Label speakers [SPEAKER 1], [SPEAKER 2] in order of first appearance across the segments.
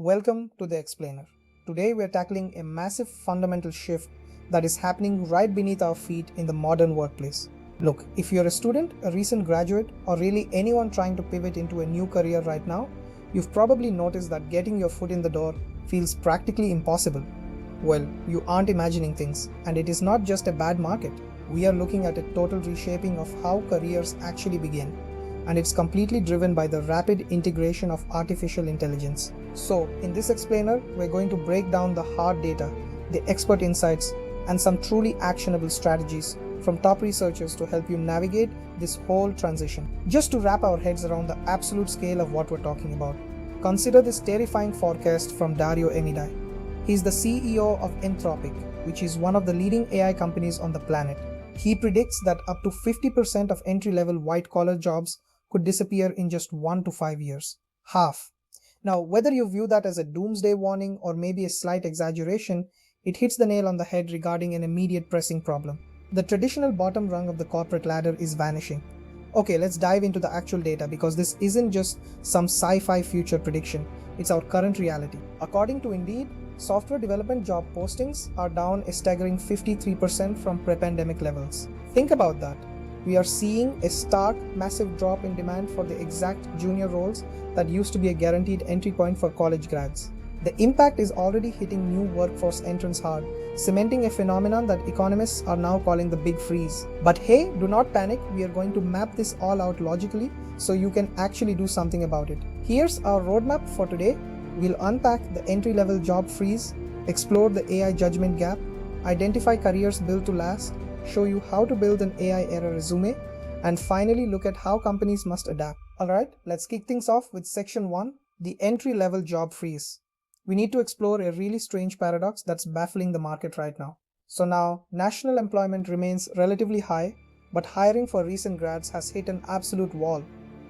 [SPEAKER 1] Welcome to the Explainer. Today we are tackling a massive fundamental shift that is happening right beneath our feet in the modern workplace. Look, if you're a student, a recent graduate, or really anyone trying to pivot into a new career right now, you've probably noticed that getting your foot in the door feels practically impossible. Well, you aren't imagining things, and it is not just a bad market. We are looking at a total reshaping of how careers actually begin, and it's completely driven by the rapid integration of artificial intelligence. So, in this explainer, we're going to break down the hard data, the expert insights, and some truly actionable strategies from top researchers to help you navigate this whole transition. Just to wrap our heads around the absolute scale of what we're talking about, consider this terrifying forecast from Dario Amidei. He's the CEO of Anthropic, which is one of the leading AI companies on the planet. He predicts that up to 50% of entry-level white-collar jobs could disappear in just 1 to 5 years. Half. Now, whether you view that as a doomsday warning or maybe a slight exaggeration, it hits the nail on the head regarding an immediate pressing problem. The traditional bottom rung of the corporate ladder is vanishing. Okay, let's dive into the actual data because this isn't just some sci-fi future prediction, it's our current reality. According to Indeed, software development job postings are down a staggering 53% from pre-pandemic levels. Think about that. We are seeing a stark, massive drop in demand for the exact junior roles that used to be a guaranteed entry point for college grads. The impact is already hitting new workforce entrants hard, cementing a phenomenon that economists are now calling the big freeze. But hey, do not panic, we are going to map this all out logically so you can actually do something about it. Here's our roadmap for today. We'll unpack the entry-level job freeze, explore the AI judgment gap, identify careers built to last, show you how to build an AI-era resume, and finally look at how companies must adapt. Alright, let's kick things off with section 1, the entry-level job freeze. We need to explore a really strange paradox that's baffling the market right now. So now, national employment remains relatively high, but hiring for recent grads has hit an absolute wall.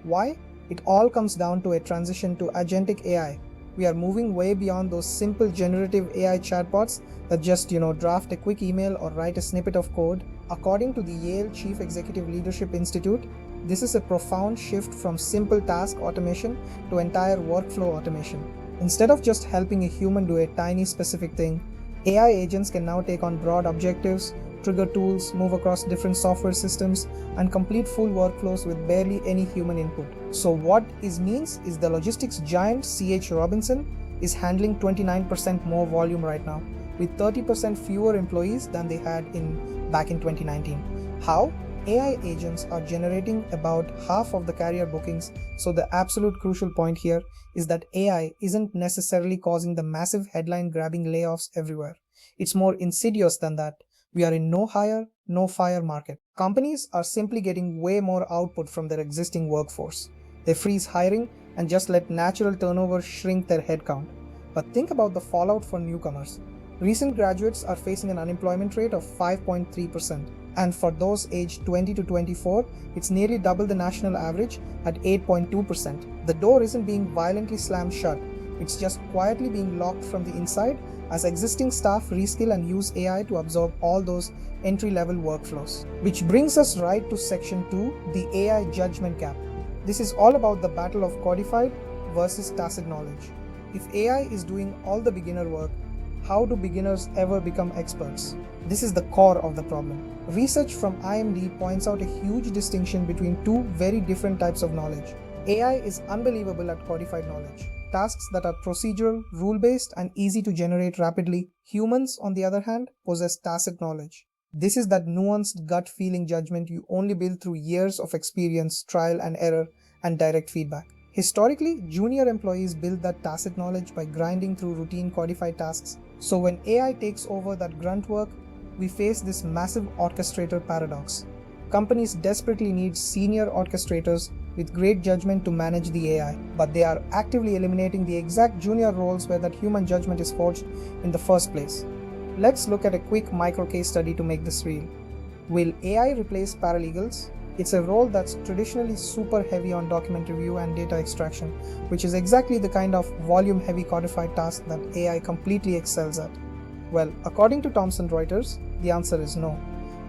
[SPEAKER 1] Why? It all comes down to a transition to Agentic AI. We are moving way beyond those simple generative AI chatbots that just, draft a quick email or write a snippet of code. According to the Yale Chief Executive Leadership Institute, this is a profound shift from simple task automation to entire workflow automation. Instead of just helping a human do a tiny specific thing, AI agents can now take on broad objectives, trigger tools, move across different software systems, and complete full workflows with barely any human input. So what this means is the logistics giant C.H. Robinson is handling 29% more volume right now, with 30% fewer employees than they had back in 2019. How? AI agents are generating about half of the career bookings, so the absolute crucial point here is that AI isn't necessarily causing the massive headline-grabbing layoffs everywhere. It's more insidious than that. We are in no hire, no fire market. Companies are simply getting way more output from their existing workforce. They freeze hiring and just let natural turnover shrink their headcount. But think about the fallout for newcomers. Recent graduates are facing an unemployment rate of 5.3%, and for those aged 20 to 24, it's nearly double the national average at 8.2%. The door isn't being violently slammed shut, it's just quietly being locked from the inside as existing staff reskill and use AI to absorb all those entry-level workflows. Which brings us right to section 2, the AI judgment gap. This is all about the battle of codified versus tacit knowledge. If AI is doing all the beginner work, how do beginners ever become experts? This is the core of the problem. Research from IMD points out a huge distinction between two very different types of knowledge. AI is unbelievable at codified knowledge, tasks that are procedural, rule-based, and easy to generate rapidly. Humans, on the other hand, possess tacit knowledge. This is that nuanced gut-feeling judgment you only build through years of experience, trial and error, and direct feedback. Historically, junior employees build that tacit knowledge by grinding through routine codified tasks. So when AI takes over that grunt work, we face this massive orchestrator paradox. Companies desperately need senior orchestrators with great judgment to manage the AI, but they are actively eliminating the exact junior roles where that human judgment is forged in the first place. Let's look at a quick micro case study to make this real. Will AI replace paralegals? It's a role that's traditionally super heavy on document review and data extraction, which is exactly the kind of volume-heavy codified task that AI completely excels at. Well, according to Thomson Reuters, the answer is no.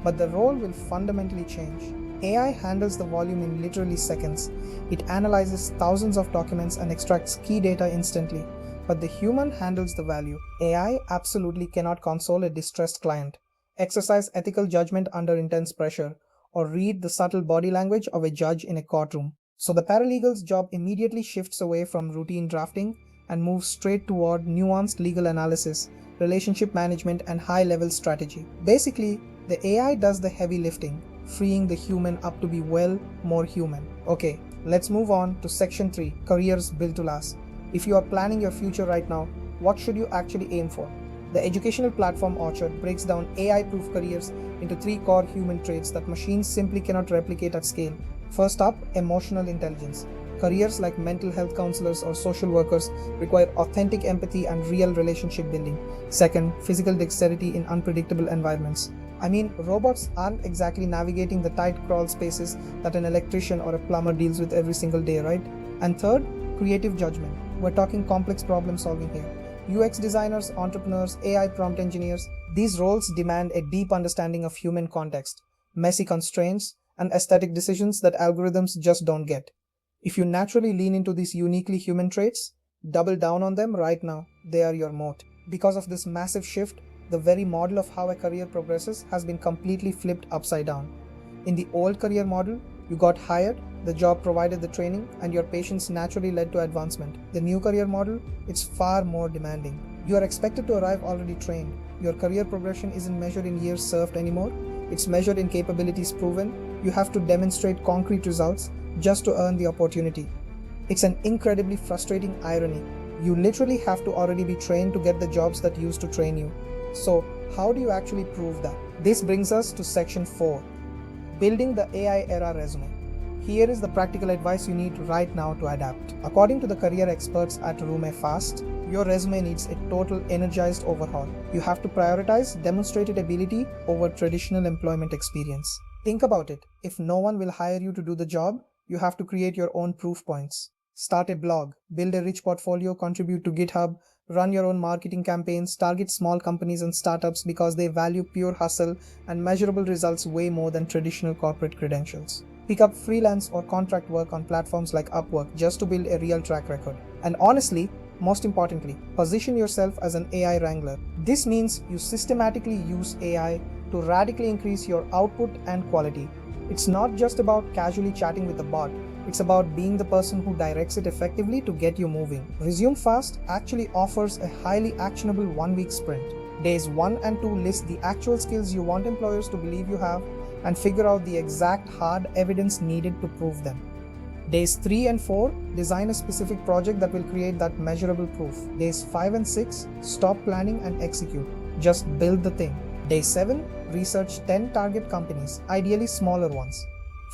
[SPEAKER 1] But the role will fundamentally change. AI handles the volume in literally seconds. It analyzes thousands of documents and extracts key data instantly. but the human handles the value. AI absolutely cannot console a distressed client, exercise ethical judgment under intense pressure, or read the subtle body language of a judge in a courtroom. So the paralegal's job immediately shifts away from routine drafting and moves straight toward nuanced legal analysis, relationship management, and high-level strategy. Basically, the AI does the heavy lifting, freeing the human up to be more human. Okay, let's move on to section 3, careers built to last. If you are planning your future right now, what should you actually aim for? The educational platform Orchard breaks down AI-proof careers into 3 core human traits that machines simply cannot replicate at scale. First up, emotional intelligence. Careers like mental health counselors or social workers require authentic empathy and real relationship building. Second, physical dexterity in unpredictable environments. I mean, robots aren't exactly navigating the tight crawl spaces that an electrician or a plumber deals with every single day, right? And third, creative judgment. We're talking complex problem solving here. UX designers, entrepreneurs, AI prompt engineers, these roles demand a deep understanding of human context, messy constraints, and aesthetic decisions that algorithms just don't get. If you naturally lean into these uniquely human traits, double down on them right now. They are your moat. Because of this massive shift, the very model of how a career progresses has been completely flipped upside down. In the old career model, you got hired, the job provided the training, and your patience naturally led to advancement. The new career model, it's far more demanding. You are expected to arrive already trained. Your career progression isn't measured in years served anymore. It's measured in capabilities proven. You have to demonstrate concrete results just to earn the opportunity. It's an incredibly frustrating irony. You literally have to already be trained to get the jobs that used to train you. So, how do you actually prove that? This brings us to section 4, building the AI era resume. Here is the practical advice you need right now to adapt. According to the career experts at Fast, your resume needs a total energized overhaul. You have to prioritize demonstrated ability over traditional employment experience. Think about it. If no one will hire you to do the job, you have to create your own proof points. Start a blog, build a rich portfolio, contribute to GitHub, run your own marketing campaigns, target small companies and startups because they value pure hustle and measurable results way more than traditional corporate credentials. Pick up freelance or contract work on platforms like Upwork just to build a real track record. And honestly, most importantly, position yourself as an AI wrangler. This means you systematically use AI to radically increase your output and quality. It's not just about casually chatting with the bot. It's about being the person who directs it effectively to get you moving. Resume Fast actually offers a highly actionable 1-week sprint. Days 1 and 2 list the actual skills you want employers to believe you have and figure out the exact hard evidence needed to prove them. Days 3 and 4, design a specific project that will create that measurable proof. Days 5 and 6, stop planning and execute. Just build the thing. Day 7, research 10 target companies, ideally smaller ones.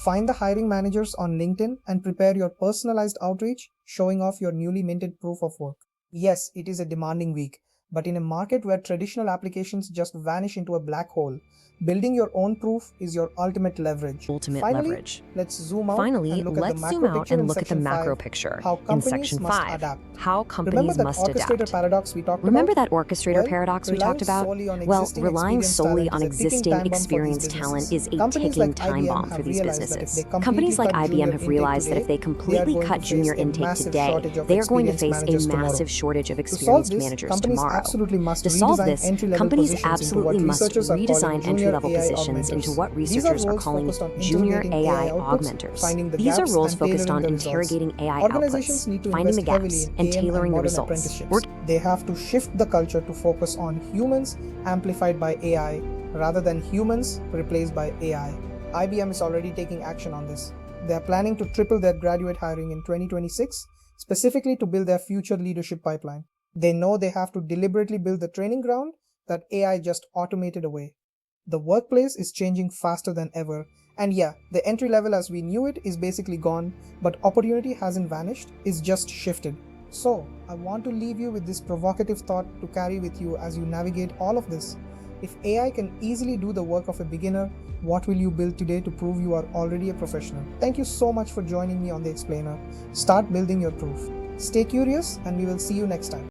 [SPEAKER 1] Find the hiring managers on LinkedIn and prepare your personalized outreach, showing off your newly minted proof of work. Yes, it is a demanding week, but in a market where traditional applications just vanish into a black hole, building your own proof is your ultimate leverage. Finally, let's zoom out and look at the macro picture in section 5, how companies must adapt.
[SPEAKER 2] How companies
[SPEAKER 1] Remember that
[SPEAKER 2] must
[SPEAKER 1] orchestrator
[SPEAKER 2] adapt.
[SPEAKER 1] paradox we talked
[SPEAKER 2] Remember
[SPEAKER 1] about?
[SPEAKER 2] that orchestrator paradox we talked about? Relying solely on existing experienced talent is a ticking time bomb for these businesses. Companies like IBM have realized that if they completely cut junior intake today, they are going to face a massive shortage of experienced managers tomorrow. To solve this, companies absolutely must redesign entry-level positions into what researchers are calling junior AI augmenters. These are roles focused on interrogating AI outputs, finding the gaps, and tailoring the results.
[SPEAKER 1] They have to shift the culture to focus on humans amplified by AI rather than humans replaced by AI. IBM is already taking action on this. They are planning to triple their graduate hiring in 2026, specifically to build their future leadership pipeline. They know they have to deliberately build the training ground that AI just automated away. The workplace is changing faster than ever, and yeah, the entry level as we knew it is basically gone, but opportunity hasn't vanished, it's just shifted. So, I want to leave you with this provocative thought to carry with you as you navigate all of this. If AI can easily do the work of a beginner, what will you build today to prove you are already a professional? Thank you so much for joining me on The Explainer. Start building your proof. Stay curious, and we will see you next time.